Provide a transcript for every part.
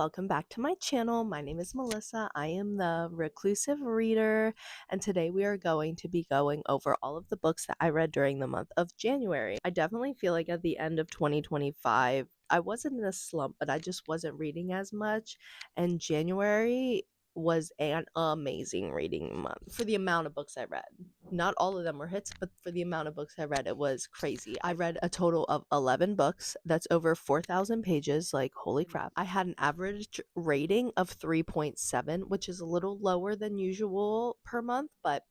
welcome back to my channel. My name is Melissa. I am the reclusive reader, and today we are going to be going over all of the books that I read during the month of January. I definitely feel like at the end of 2025, I wasn't in a slump, but I just wasn't reading as much, and January was an amazing reading month for the amount of books I read. Not all of them were hits, but for the amount of books I read, it was crazy. I read a total of 11 books. That's over 4,000 pages. Like, holy crap. I had an average rating of 3.7, which is a little lower than usual per month, but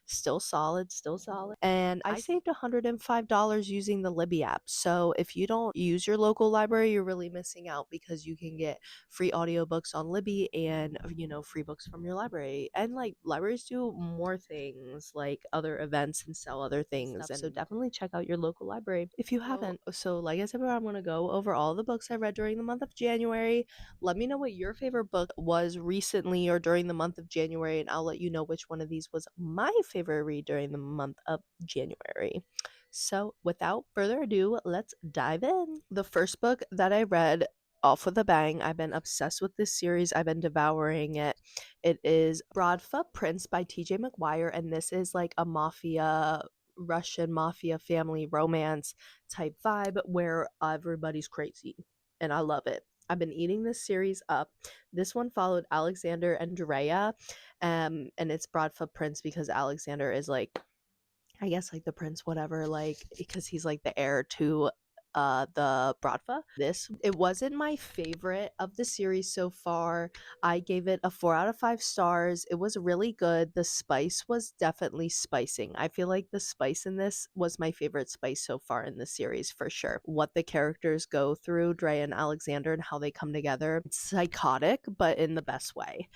still solid, still solid. And I saved $105 using the Libby app. So if you don't use your local library, you're really missing out because you can get free audiobooks on Libby and, free books from your library. And like libraries do more things like other events and sell other things. And so definitely check out your local library if you haven't. So like I said, I'm going to go over all the books I read during the month of January. Let me know what your favorite book was recently or during the month of January, and I'll let you know which one of these was my favorite read during the month of January. So without further ado, let's dive in. The first book that I read off with a bang, I've been obsessed with this series. I've been devouring it. It is 𝓙𝓪𝓷𝓾𝓪𝓻 by TJ McGuire, and this is like a Russian mafia family romance type vibe where everybody's crazy, and I love it. I've been eating this series up. This one followed Alexander and Drea, and it's 𝓙𝓪𝓷𝓾𝓪𝓻 because Alexander is like, I guess like the prince, whatever, like because he's like the heir to the 𝓙𝓪. It wasn't my favorite of the series so far. I gave it a 4 out of 5 stars. It was really good. The spice was definitely spicing. I feel like the spice in this was my favorite spice so far in the series for sure. What the characters go through, Dre and Alexander, and how they come together, it's psychotic but in the best way.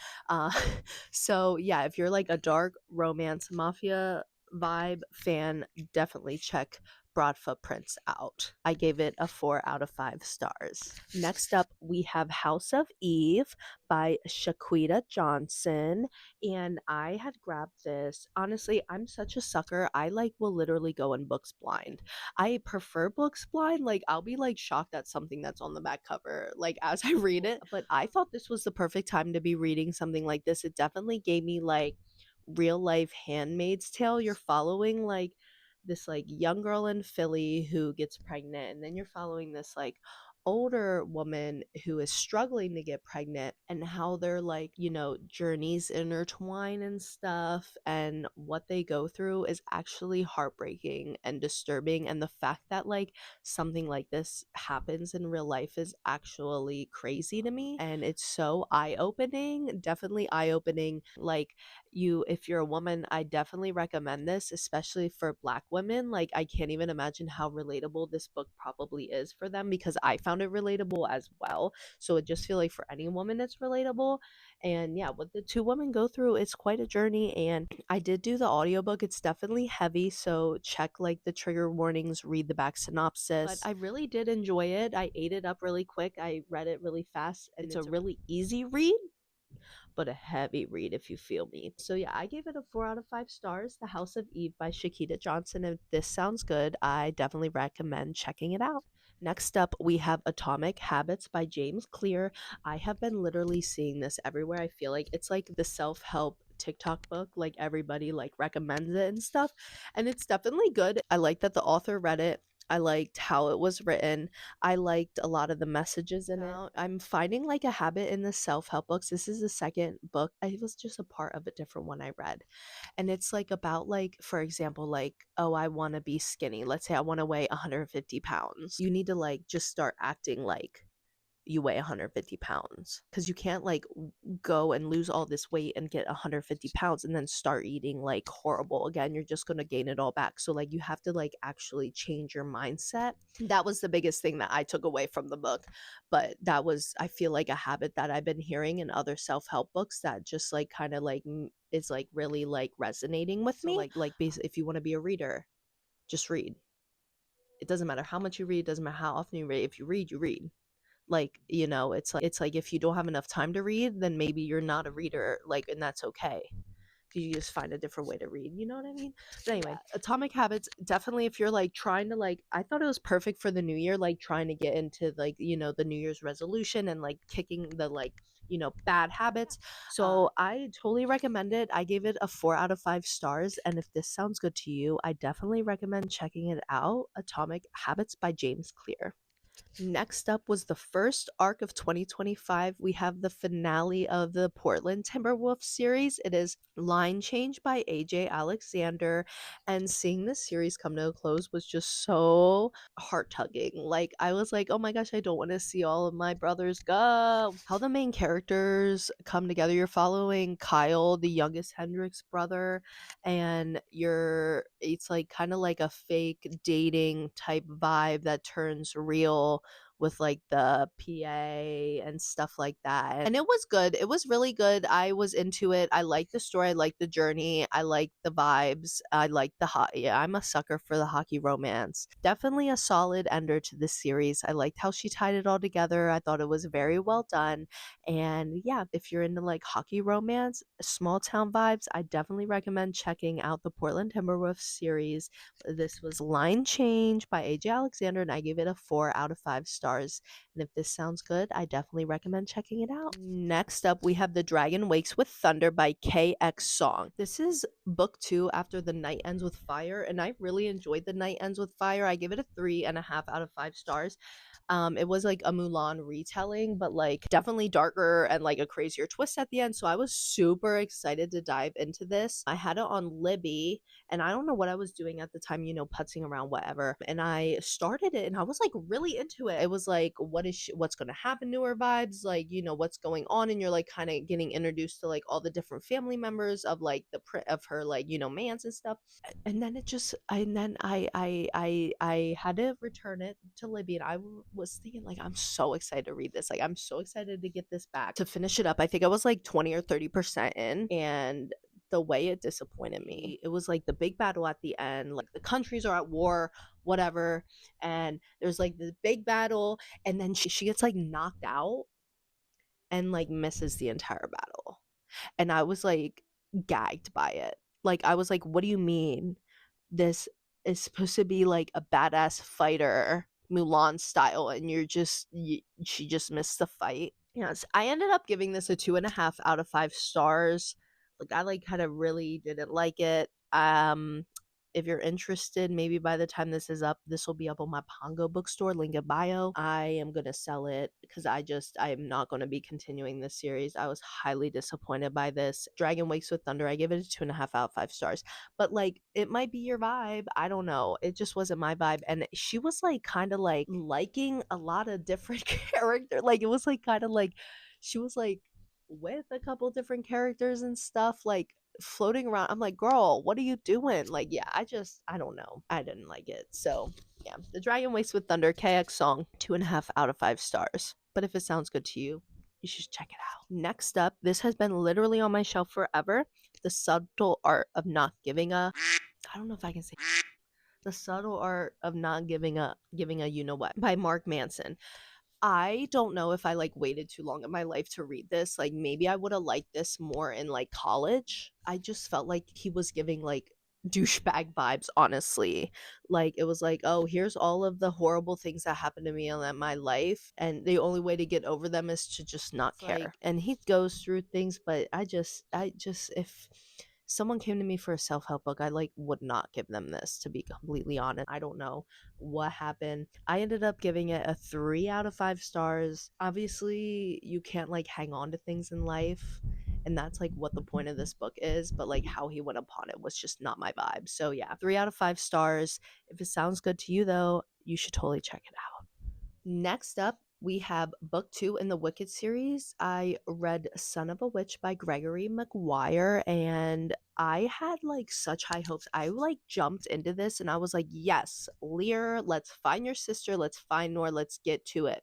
So yeah, if you're like a dark romance mafia vibe fan, definitely check 𝓙𝓪𝓷𝓾𝓪𝓻 out. I gave it a 4 out of 5 stars. Next up, we have House of Eve by Shaquita Johnson, and I had grabbed this. Honestly, I'm such a sucker. I like will literally go in books blind. I prefer books blind. Like I'll be like shocked at something that's on the back cover like as I read it, but I thought this was the perfect time to be reading something like this. It definitely gave me like real life Handmaid's Tale. You're following like this like young girl in Philly who gets pregnant, and then you're following this like older woman who is struggling to get pregnant, and how their like journeys intertwine and stuff, and what they go through is actually heartbreaking and disturbing. And the fact that like something like this happens in real life is actually crazy to me, and it's so eye-opening, definitely eye-opening. Like if you're a woman, I definitely recommend this, especially for Black women. Like I can't even imagine how relatable this book probably is for them, because I found it relatable as well. So it just feel like for any woman it's relatable. And yeah, what the two women go through, it's quite a journey. And I did do the audiobook. It's definitely heavy, so check like the trigger warnings, read the back synopsis. But I really did enjoy it. I ate it up really quick. I read it really fast, and it's a really easy read, but a heavy read if you feel me. So yeah, I gave it a 4 out of 5 stars. The House of Eve by Shaquita Johnson. If this sounds good, I definitely recommend checking it out. Next up, we have Atomic Habits by James Clear. I have been literally seeing this everywhere. I feel like it's like the self-help TikTok book, like everybody like recommends it and stuff, and it's definitely good. I like that the author read it. I liked how it was written. I liked a lot of the messages in it. I'm finding like a habit in the self-help books. This is the second book. It was just a part of a different one I read. And it's like about like, for example, like, oh, I want to be skinny. Let's say I want to weigh 150 pounds. You need to like just start acting like you weigh 150 pounds, because you can't like go and lose all this weight and get 150 pounds and then start eating like horrible again. You're just going to gain it all back. So like you have to like actually change your mindset. That was the biggest thing that I took away from the book. But that was, I feel like, a habit that I've been hearing in other self-help books that just like kind of like is like really like resonating with me. Like basically, if you want to be a reader, just read. It doesn't matter how much you read, it doesn't matter how often you read. If you read, you read. Like, it's like if you don't have enough time to read, then maybe you're not a reader, like, and that's okay. because you just find a different way to read, you know what I mean? But anyway, Atomic Habits, definitely if you're like trying to like, I thought it was perfect for the new year, like trying to get into like, the New Year's resolution and like kicking the like, bad habits. So I totally recommend it. I gave it a 4 out of 5 stars. And if this sounds good to you, I definitely recommend checking it out. Atomic Habits by James Clear. Next up was the first arc of 2025. We have the finale of the Portland Timberwolves series. It is Line Change by AJ Alexander. And seeing this series come to a close was just so heart tugging. Like, I was like, oh my gosh, I don't want to see all of my brothers go. How the main characters come together. You're following Kyle, the youngest Hendrix brother, and it's like kind of like a fake dating type vibe that turns real with like the PA and stuff like that. And it was good. It was really good. I was into it. I liked the story. I liked the journey. I liked the vibes. I liked the yeah, I'm a sucker for the hockey romance. Definitely a solid ender to this series. I liked how she tied it all together. I thought it was very well done. And yeah, if you're into like hockey romance, small town vibes, I definitely recommend checking out the Portland Timberwolves series. This was Line Change by AJ Alexander, and I gave it a 4 out of 5 stars. And if this sounds good, I definitely recommend checking it out. Next up, we have The Dragon Wakes with Thunder by 𝓙𝓪𝓻𝓂. This is book 2 after The Night Ends with Fire, and I really enjoyed The Night Ends with Fire. I give it a 3.5 out of 5 stars. It was like a Mulan retelling, but like definitely darker and like a crazier twist at the end. So I was super excited to dive into this. I had it on Libby, and I don't know what I was doing at the time, putzing around, whatever. And I started it, and I was like really into it. It was like, what's going to happen to her vibes, like, what's going on, and you're like kind of getting introduced to like all the different family members of like of her like mans and stuff. And then I had to return it to Libby, and I was thinking like, I'm so excited to read this. Like, I'm so excited to get this back to finish it up. I think I was like 20 or 30% in, and the way it disappointed me, it was like the big battle at the end, like the countries are at war, whatever, and there's like the big battle, and then she gets like knocked out and like misses the entire battle. And I was like gagged by it. Like, I was like, what do you mean this is supposed to be like a badass fighter, Mulan style, and she just missed the fight? Yes, I ended up giving this a 2.5 out of 5 stars. Like, I like kind of really didn't like it. If you're interested, maybe by the time this is up, this will be up on my Pongo bookstore, link in bio. I am gonna sell it because I am not gonna be continuing this series. I was highly disappointed by this. Dragon Wakes with Thunder, I give it a 2.5 out of 5 stars. But like, it might be your vibe. I don't know. It just wasn't my vibe. And she was like kind of like liking a lot of different characters. Like, it was like kind of like she was like with a couple different characters and stuff, like floating around. I'm like, girl, what are you doing? Like, yeah, I don't know. I didn't like it. So yeah, The Dragon Wakes with Thunder, 𝓙𝓪𝓻𝓂, 2.5 out of 5 stars. But if it sounds good to you, you should check it out. Next up, this has been literally on my shelf forever. The Subtle Art of Not Giving a, I don't know if I can say, The Subtle Art of Not Giving a you know what, by Mark Manson. I don't know if I like waited too long in my life to read this. Like, maybe I would have liked this more in like college. I just felt like he was giving like douchebag vibes, honestly. Like, it was like, oh, here's all of the horrible things that happened to me in my life, and the only way to get over them is to just not care. Like, and he goes through things, but I just if someone came to me for a self-help book, I like would not give them this, to be completely honest. I don't know what happened. I ended up giving it a 3 out of 5 stars. Obviously, you can't like hang on to things in life, and that's like what the point of this book is, but like how he went upon it was just not my vibe. So yeah, 3 out of 5 stars. If it sounds good to you though, you should totally check it out. Next up, we have book 2 in the Wicked series. I read Son of a Witch by Gregory Maguire, and I had like such high hopes. I like jumped into this and I was like, yes, Lear, let's find your sister, let's find Nor, let's get to it.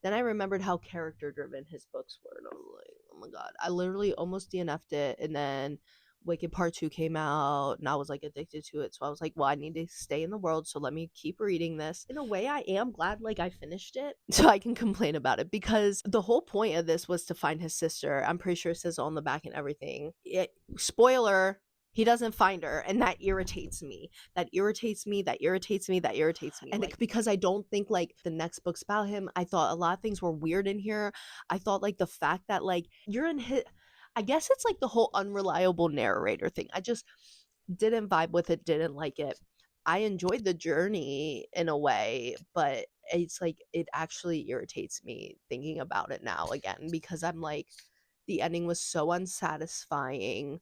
Then I remembered how character driven his books were, and I was like, oh my god, I literally almost DNF'd it, and then Wicked Part 2 came out and I was like addicted to it. So I was like, well, I need to stay in the world. So let me keep reading this. In a way, I am glad like I finished it so I can complain about it, because the whole point of this was to find his sister. I'm pretty sure it says on the back and everything. Spoiler, he doesn't find her, and that irritates me. That irritates me. And like, because I don't think like the next book's about him. I thought a lot of things were weird in here. I thought like the fact that like you're in his, I guess it's like the whole unreliable narrator thing. I just didn't vibe with it, didn't like it. I enjoyed the journey in a way, but it's like it actually irritates me thinking about it now again, because I'm like, the ending was so unsatisfying.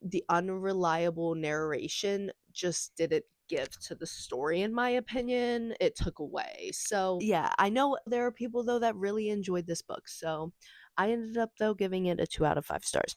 The unreliable narration just didn't give to the story, in my opinion. It took away. So yeah, I know there are people though that really enjoyed this book, so I ended up though giving it a 2 out of 5 stars.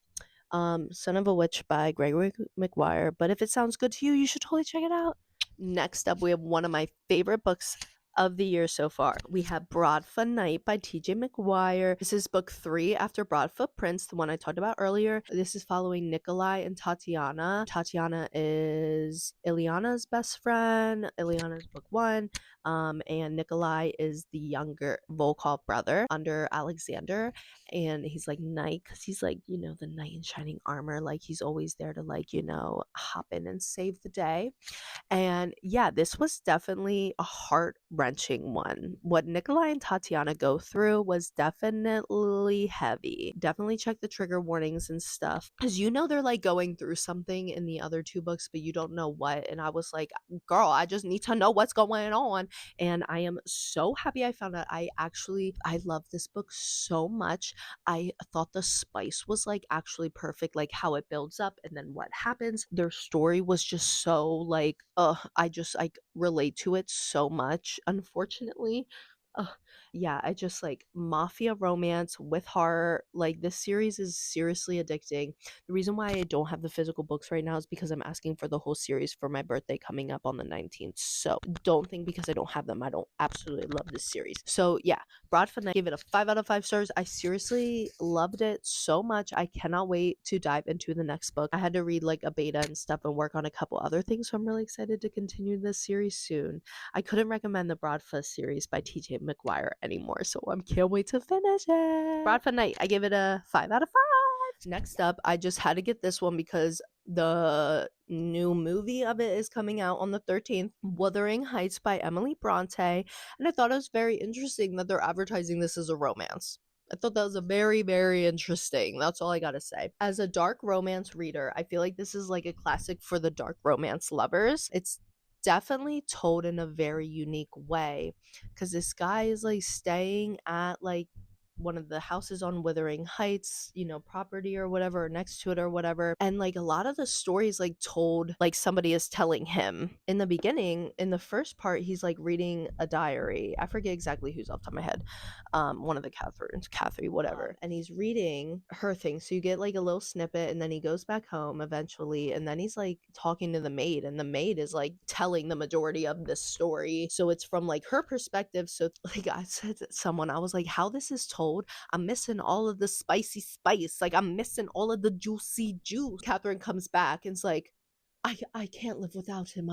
Son of a Witch by Gregory Maguire. But if it sounds good to you, you should totally check it out. Next up, we have one of my favorite books of the year so far. We have 𝓙𝓪𝓷𝓾𝓪 by TJ McGuire. This is book 3 after Broad Footprints, the one I talked about earlier. This is following 𝓙𝓪𝓷 and Tatiana. Tatiana is Ileana's best friend. Ileana's book 1. And 𝓙𝓪𝓷 is the younger Volkov brother under Alexander. And he's like knight, because he's like, you know, the knight in shining armor. Like he's always there to like, you know, hop in and save the day. And yeah, this was definitely a heart-wrenching one. What 𝓙𝓪𝓷 and Tatiana go through was definitely heavy. Definitely check the trigger warnings and stuff, because you know they're like going through something in the other 2 books, but you don't know what. And I was like, girl, I just need to know what's going on. And I am so happy I found out. I love this book so much. I thought the spice was like actually perfect, like how it builds up and then what happens. Their story was just so like, I just like relate to it so much, unfortunately. Yeah, I just like mafia romance with heart. Like this series is seriously addicting. The reason why I don't have the physical books right now is because I'm asking for the whole series for my birthday coming up on the 19th. So don't think because I don't have them, I don't absolutely love this series. So yeah, 𝓙𝓪𝓷𝓾𝓪, give it a 5 out of 5 stars. I seriously loved it so much. I cannot wait to dive into the next book. I had to read like a beta and stuff and work on a couple other things, so I'm really excited to continue this series soon. I couldn't recommend the 𝓙𝓪𝓷𝓾 series by TJ McGuire anymore, so I can't wait to finish it. 𝓙𝓪𝓷𝓾𝓪, I give it a 5 out of 5. Next up, I just had to get this one because the new movie of it is coming out on the 13th, Wuthering Heights by Emily Bronte, and I thought it was very interesting that they're advertising this as a romance. I thought that was a very, very interesting. That's all I gotta say. As a dark romance reader, I feel like this is like a classic for the dark romance lovers. It's definitely told in a very unique way, because this guy is like staying at like one of the houses on Wuthering Heights, you know, property or whatever, or next to it or whatever. And like a lot of the stories like told like somebody is telling him. In the beginning, in the first part, he's like reading a diary. I forget exactly who's off the top of my head. One of the Catherine, whatever. And he's reading her thing. So you get like a little snippet, and then he goes back home eventually, and then he's like talking to the maid, and the maid is like telling the majority of this story. So it's from like her perspective. So like I said to someone, I was like, how this is told, I'm missing all of the spicy spice. Like I'm missing all of the juicy juice. Catherine comes back and it's like, I can't live without him.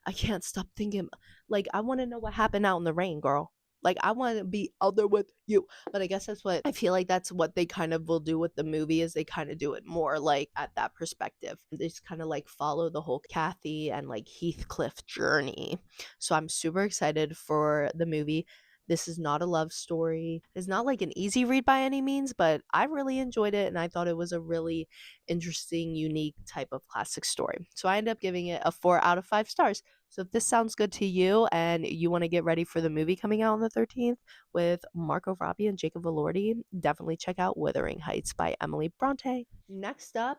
I can't stop thinking. Like, I want to know what happened out in the rain, girl. Like, I want to be out there with you. But I guess that's what I feel like that's what they kind of will do with the movie, is they kind of do it more like at that perspective. They just kind of like follow the whole Kathy and like Heathcliff journey. So I'm super excited for the movie. This is not a love story. It's not like an easy read by any means, but I really enjoyed it, and I thought it was a really interesting, unique type of classic story. So I ended up giving it a 4 out of 5 stars. So if this sounds good to you and you want to get ready for the movie coming out on the 13th with Margot Robbie and Jacob Elordi, definitely check out Wuthering Heights by Emily Bronte. Next up,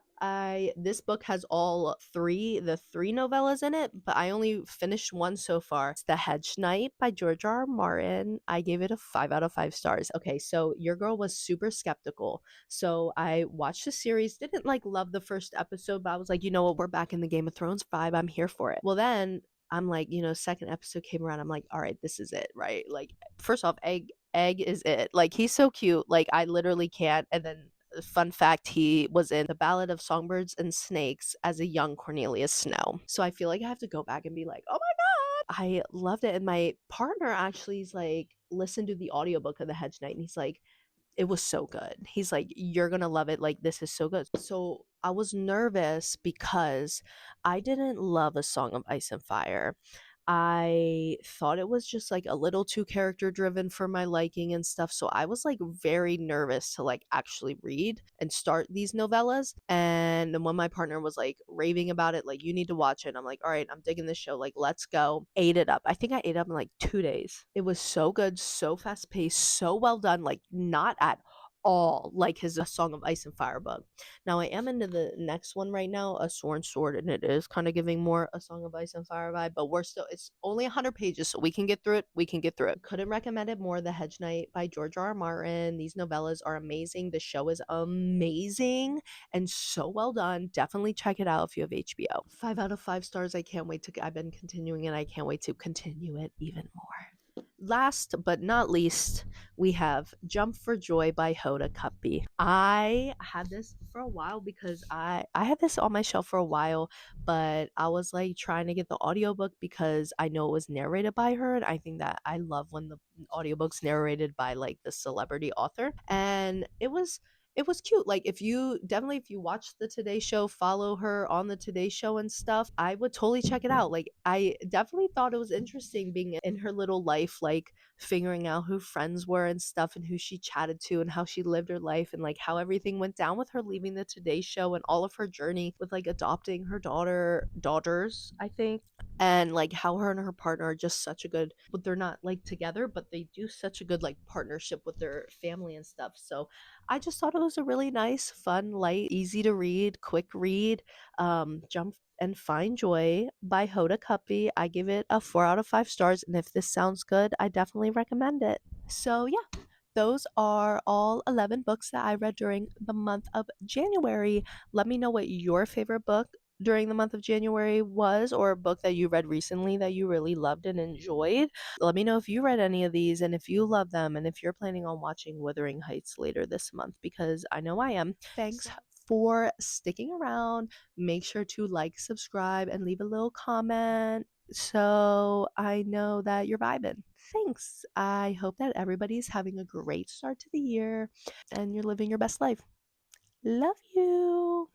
this book has the three novellas in it, but I only finished one so far. It's The Hedge Knight by George R. R. Martin. I gave it a 5 out of 5 stars. Okay, so your girl was super skeptical. So I watched the series, didn't like love the first episode, but I was like, you know what, we're back in the Game of Thrones vibe. I'm here for it. Well, then I'm like, you know, second episode came around. I'm like, all right, this is it, right? Like, first off, Egg is it. Like, he's so cute. Like, I literally can't. And then Fun fact, he was in The Ballad of Songbirds and Snakes as a young Cornelius Snow. So I feel like I have to go back and be like, oh my God, I loved it. And my partner actually is like, listened to the audiobook of The Hedge Knight, and he's like, it was so good. He's like, you're gonna love it. Like, this is so good. So I was nervous because I didn't love A Song of Ice and Fire. I thought it was just like a little too character driven for my liking and stuff. So I was like very nervous to like actually read and start these novellas. And then when my partner was like raving about it, like, you need to watch it, I'm like, all right, I'm digging this show. Like, let's go. Ate it up. I think I ate it up in like 2 days. It was so good, so fast paced, so well done. Like, not at all like his A Song of Ice and Fire book. Now I am into the next one right now, A Sworn Sword, and it is kind of giving more A Song of Ice and Fire vibe, but it's only 100 pages, so we can get through it. We can get through it. Couldn't recommend it more. The Hedge Knight by George R. R. Martin. These novellas are amazing. The show is amazing and so well done. Definitely check it out if you have HBO. 5 out of 5 stars. I can't wait to. I've been continuing it. I can't wait to continue it even more. Last but not least, we have Jump for Joy by 𝓙𝓪𝓾𝓪. I had this for a while because I had this on my shelf for a while, but I was like trying to get the audiobook because I know it was narrated by her, and I think that I love when the audiobook's narrated by like the celebrity author. And it was cute. Like, if you watch the Today Show, follow her on the Today Show and stuff, I would totally check it out. Like, I definitely thought it was interesting being in her little life, like figuring out who friends were and stuff, and who she chatted to, and how she lived her life, and like how everything went down with her leaving the Today Show, and all of her journey with like adopting her daughters, I think. And like how her and her partner are just such a good, but they're not like together, but they do such a good like partnership with their family and stuff. So I just thought it was a really nice, fun, light, easy to read, quick read. Jump and Find Joy by 𝓙𝓪𝓾𝓪. I give it a 4 out of 5 stars, and if this sounds good, I definitely recommend it. So yeah, those are all 11 books that I read during the month of January. Let me know what your favorite book during the month of January was, or a book that you read recently that you really loved and enjoyed. Let me know if you read any of these and if you love them, and if you're planning on watching Wuthering Heights later this month, because I know I am. Thanks for sticking around. Make sure to like, subscribe, and leave a little comment so I know that you're vibing. Thanks. I hope that everybody's having a great start to the year and you're living your best life. Love you.